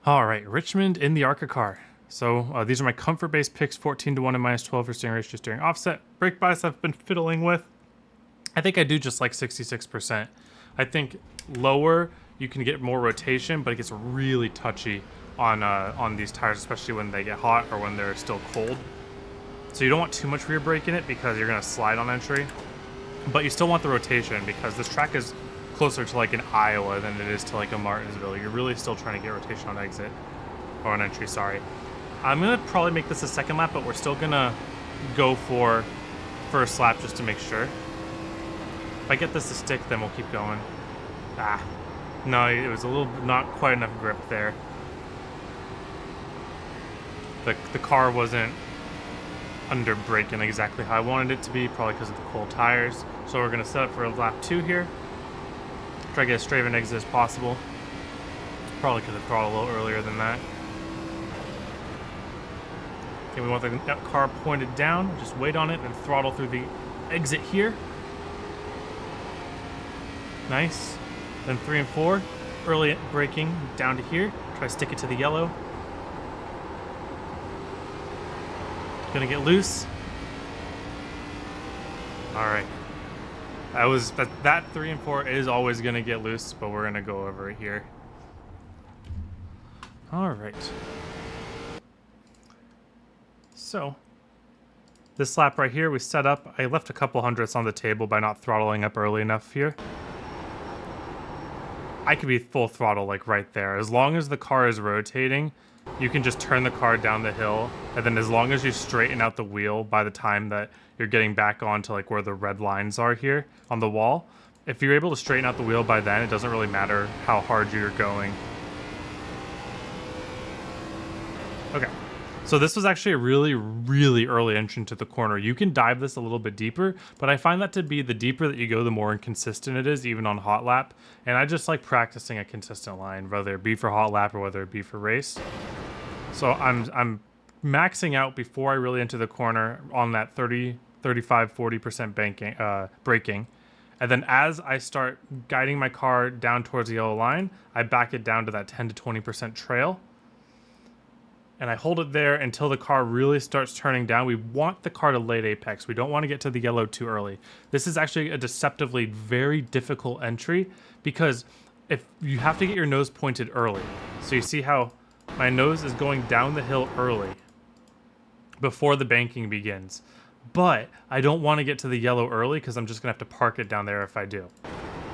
All right, Richmond in the ARCA car. So these are my comfort-based picks, 14-1 and -12 for steering ratio, steering offset. Brake bias I've been fiddling with. I think I do just like 66%. I think lower you can get more rotation, but it gets really touchy on these tires, especially when they get hot or when they're still cold. So you don't want too much rear brake in it because you're gonna slide on entry, but you still want the rotation because this track is closer to like an Iowa than it is to like a Martinsville. You're really still trying to get rotation on exit, or on entry, sorry. I'm gonna probably make this a second lap, but we're still gonna go for first lap just to make sure. If I get this to stick, then we'll keep going. No, it was a little, not quite enough grip there. The car wasn't under braking exactly how I wanted it to be, probably because of the cold tires. So we're gonna set up for lap 2 here. Try to get as straight of an exit as possible. Probably could have throttled a little earlier than that. Okay, we want the car pointed down. Just wait on it and throttle through the exit here. Nice. Then 3 and 4. Early braking down to here. Try to stick it to the yellow. Gonna get loose. All right. That 3 and 4 is always gonna get loose, but we're gonna go over it here. All right. So this lap right here, we set up. I left a couple hundredths on the table by not throttling up early enough here. I could be full throttle like right there. As long as the car is rotating, you can just turn the car down the hill, and then as long as you straighten out the wheel by the time that you're getting back onto like where the red lines are here on the wall, if you're able to straighten out the wheel by then, it doesn't really matter how hard you're going. Okay. So this was actually a really, really early entry into the corner. You can dive this a little bit deeper, but I find that to be the deeper that you go, the more inconsistent it is, even on hot lap. And I just like practicing a consistent line, whether it be for hot lap or whether it be for race. So I'm maxing out before I really enter the corner on that 30, 35, 40% banking, braking. And then as I start guiding my car down towards the yellow line, I back it down to that 10 to 20% trail. And I hold it there until the car really starts turning down. We want the car to late apex. We don't want to get to the yellow too early. This is actually a deceptively very difficult entry because if you have to get your nose pointed early. So you see how my nose is going down the hill early before the banking begins. But I don't want to get to the yellow early because I'm just going to have to park it down there if I do.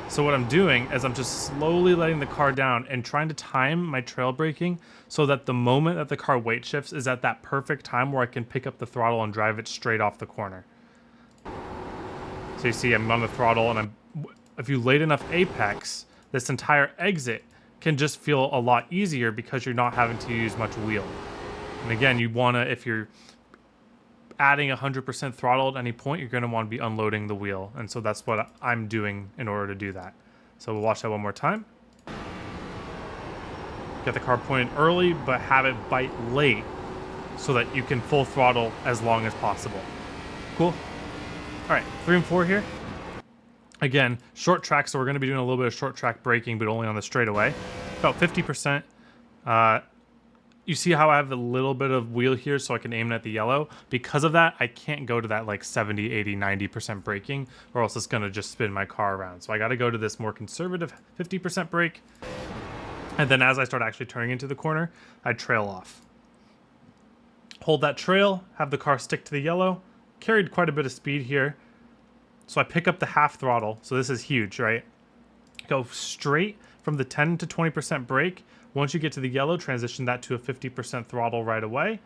So what I'm doing is I'm just slowly letting the car down and trying to time my trail braking so that the moment that the car weight shifts is at that perfect time where I can pick up the throttle and drive it straight off the corner. So you see I'm on the throttle, and if you late enough apex, this entire exit can just feel a lot easier because you're not having to use much wheel. And again, you want to, if you're adding 100% throttle at any point, you're going to want to be unloading the wheel. And so that's what I'm doing in order to do that. So we'll watch that one more time. Get the car pointed early, but have it bite late so that you can full throttle as long as possible. Cool. All right, 3 and 4 here. Again, short track, so we're going to be doing a little bit of short track braking, but only on the straightaway. About 50%. You see how I have a little bit of wheel here so I can aim it at the yellow? Because of that, I can't go to that like 70, 80, 90% braking, or else it's going to just spin my car around. So I got to go to this more conservative 50% brake. And then as I start actually turning into the corner, I trail off. Hold that trail, have the car stick to the yellow. Carried quite a bit of speed here. So I pick up the half throttle. So this is huge, right? Go straight from the 10 to 20% brake. Once you get to the yellow, transition that to a 50% throttle right away.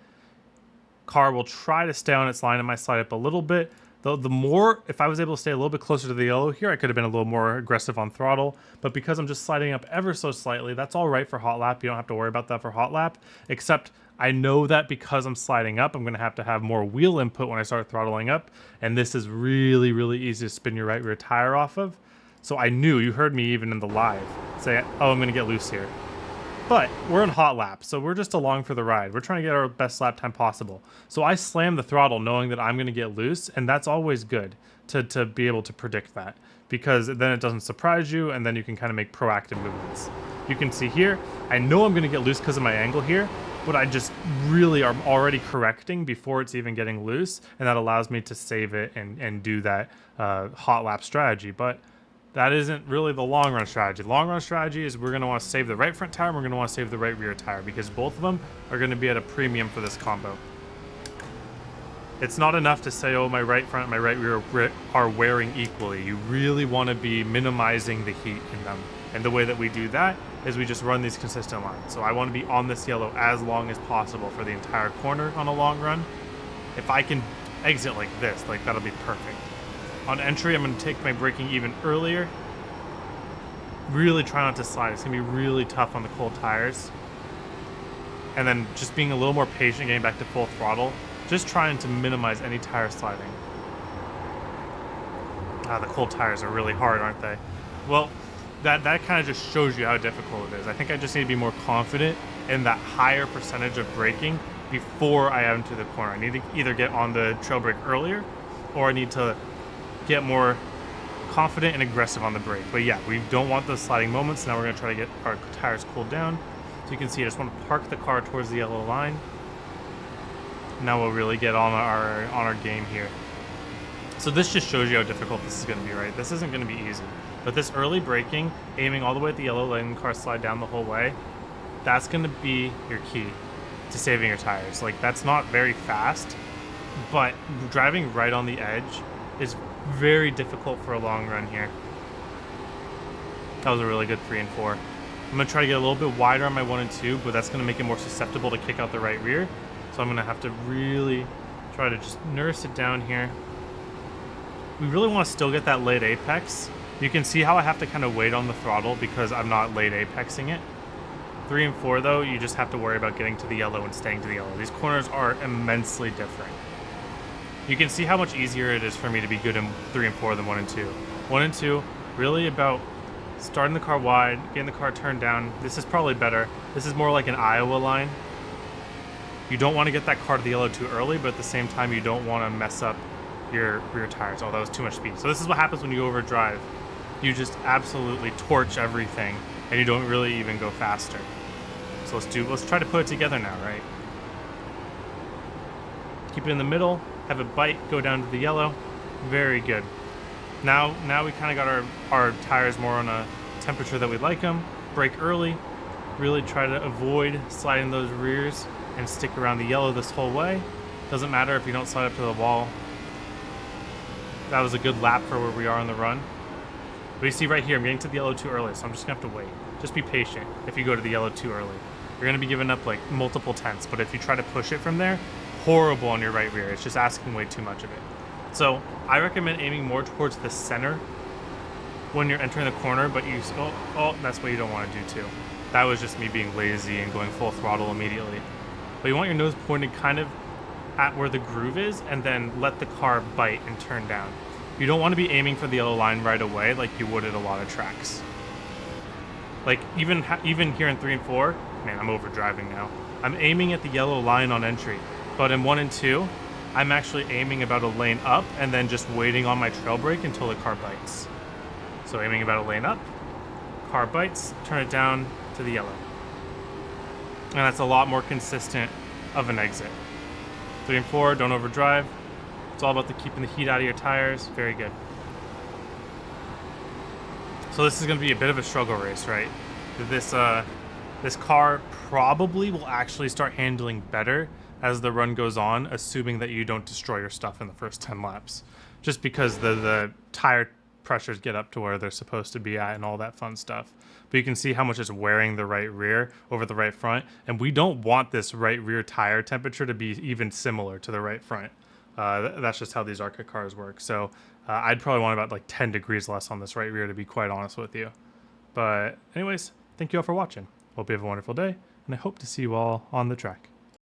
Car will try to stay on its line. It might slide up a little bit. Though the more, if I was able to stay a little bit closer to the yellow here, I could have been a little more aggressive on throttle. But because I'm just sliding up ever so slightly, that's all right for hot lap. You don't have to worry about that for hot lap. Except I know that because I'm sliding up, I'm going to have more wheel input when I start throttling up. And this is really, really easy to spin your right rear tire off of. So I knew, you heard me even in the live, say, oh, I'm going to get loose here. But we're in hot lap, so we're just along for the ride. We're trying to get our best lap time possible. So I slam the throttle knowing that I'm going to get loose, and that's always good to be able to predict that, because then it doesn't surprise you, and then you can kind of make proactive movements. You can see here, I know I'm going to get loose because of my angle here, but I just really am already correcting before it's even getting loose, and that allows me to save it and do that hot lap strategy. But that isn't really the long run strategy. The long run strategy is we're going to want to save the right front tire and we're going to want to save the right rear tire, because both of them are going to be at a premium for this combo. It's not enough to say, oh, my right front and my right rear are wearing equally. You really want to be minimizing the heat in them. And the way that we do that is we just run these consistent lines. So I want to be on this yellow as long as possible for the entire corner on a long run. If I can exit like this, like that'll be perfect. On entry, I'm going to take my braking even earlier. Really try not to slide. It's going to be really tough on the cold tires. And then just being a little more patient, getting back to full throttle. Just trying to minimize any tire sliding. The cold tires are really hard, aren't they? Well, that kind of just shows you how difficult it is. I think I just need to be more confident in that higher percentage of braking before I enter the corner. I need to either get on the trail brake earlier, or I need to get more confident and aggressive on the brake. But yeah, we don't want those sliding moments. Now we're going to try to get our tires cooled down. So you can see I just want to park the car towards the yellow line. Now we'll really get on our game here. So this just shows you how difficult this is going to be, right? This isn't going to be easy. But this early braking, aiming all the way at the yellow, letting the car slide down the whole way, that's going to be your key to saving your tires. Like, that's not very fast, but driving right on the edge is very difficult for a long run here. That was a really good 3 and 4. I'm going to try to get a little bit wider on my 1 and 2, but that's going to make it more susceptible to kick out the right rear. So I'm going to have to really try to just nurse it down here. We really want to still get that late apex. You can see how I have to kind of wait on the throttle because I'm not late apexing it. 3 and 4 though, you just have to worry about getting to the yellow and staying to the yellow. These corners are immensely different. You can see how much easier it is for me to be good in 3 and 4 than 1 and 2. 1 and 2, really about starting the car wide, getting the car turned down. This is probably better. This is more like an Iowa line. You don't want to get that car to the yellow too early, but at the same time, you don't want to mess up your rear tires. Oh, that was too much speed. So this is what happens when you overdrive. You just absolutely torch everything, and you don't really even go faster. So let's try to put it together now, right? Keep it in the middle, have it bite, go down to the yellow. Very good. Now we kind of got our tires more on a temperature that we like them. Brake early, really try to avoid sliding those rears and stick around the yellow this whole way. Doesn't matter if you don't slide up to the wall. That was a good lap for where we are on the run. But you see right here, I'm getting to the yellow too early, so I'm just gonna have to wait. Just be patient if you go to the yellow too early. You're gonna be giving up like multiple tenths, but if you try to push it from there, horrible on your right rear. It's just asking way too much of it. So I recommend aiming more towards the center when you're entering the corner, but that's what you don't want to do too. That was just me being lazy and going full throttle immediately. But you want your nose pointed kind of at where the groove is, and then let the car bite and turn down. You don't want to be aiming for the yellow line right away like you would at a lot of tracks. Like even here in 3 and 4, man, I'm overdriving now. I'm aiming at the yellow line on entry, but in 1 and 2, I'm actually aiming about a lane up and then just waiting on my trail brake until the car bites. So aiming about a lane up, car bites, turn it down to the yellow. And that's a lot more consistent of an exit. 3 and 4, don't overdrive. It's all about keeping the heat out of your tires. Very good. So this is going to be a bit of a struggle race, right? This car probably will actually start handling better as the run goes on, assuming that you don't destroy your stuff in the first 10 laps. Just because the tire pressures get up to where they're supposed to be at and all that fun stuff. But you can see how much it's wearing the right rear over the right front, and we don't want this right rear tire temperature to be even similar to the right front. That's just how these ARCA cars work. So I'd probably want about like 10 degrees less on this right rear, to be quite honest with you. But anyways, thank you all for watching. Hope you have a wonderful day, and I hope to see you all on the track.